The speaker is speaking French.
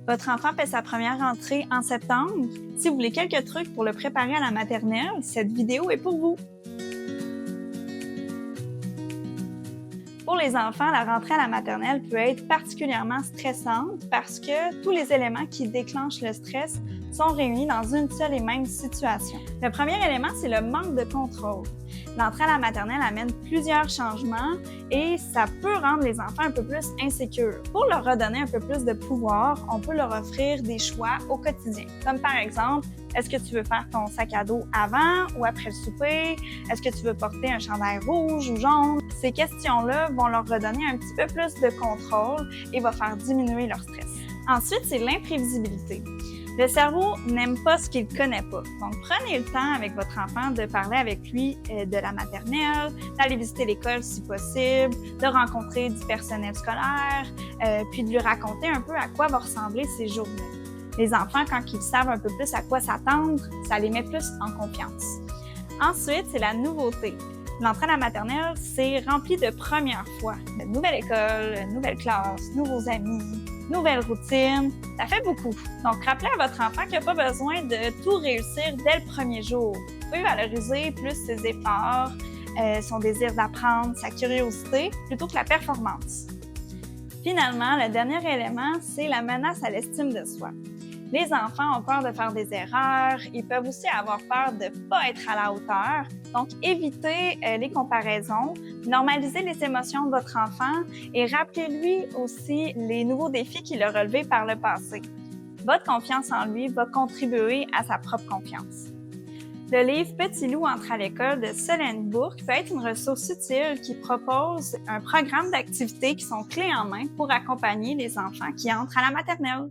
Votre enfant fait sa première rentrée en septembre. Si vous voulez quelques trucs pour le préparer à la maternelle, cette vidéo est pour vous. Pour les enfants, la rentrée à la maternelle peut être particulièrement stressante parce que tous les éléments qui déclenchent le stress sont réunis dans une seule et même situation. Le premier élément, c'est le manque de contrôle. L'entrée à la maternelle amène plusieurs changements et ça peut rendre les enfants un peu plus insécures. Pour leur redonner un peu plus de pouvoir, on peut leur offrir des choix au quotidien, comme par exemple, est-ce que tu veux faire ton sac à dos avant ou après le souper? Est-ce que tu veux porter un chandail rouge ou jaune? Ces questions-là vont leur redonner un petit peu plus de contrôle et va faire diminuer leur stress. Ensuite, c'est l'imprévisibilité. Le cerveau n'aime pas ce qu'il ne connaît pas. Donc, prenez le temps avec votre enfant de parler avec lui de la maternelle, d'aller visiter l'école si possible, de rencontrer du personnel scolaire, puis de lui raconter un peu à quoi va ressembler ces journées. Les enfants, quand ils savent un peu plus à quoi s'attendre, ça les met plus en confiance. Ensuite, c'est la nouveauté. L'entrée à la maternelle, c'est rempli de premières fois. Une nouvelle école, une nouvelle classe, nouveaux amis, nouvelle routine. Ça fait beaucoup. Donc, rappelez à votre enfant qu'il n'a pas besoin de tout réussir dès le premier jour. Vous pouvez valoriser plus ses efforts, son désir d'apprendre, sa curiosité, plutôt que la performance. Finalement, le dernier élément, c'est la menace à l'estime de soi. Les enfants ont peur de faire des erreurs, ils peuvent aussi avoir peur de ne pas être à la hauteur. Donc, évitez les comparaisons, normalisez les émotions de votre enfant et rappelez-lui aussi les nouveaux défis qu'il a relevés par le passé. Votre confiance en lui va contribuer à sa propre confiance. Le livre Petit loup entre à l'école de Solène Bourque peut être une ressource utile qui propose un programme d'activités qui sont clés en main pour accompagner les enfants qui entrent à la maternelle.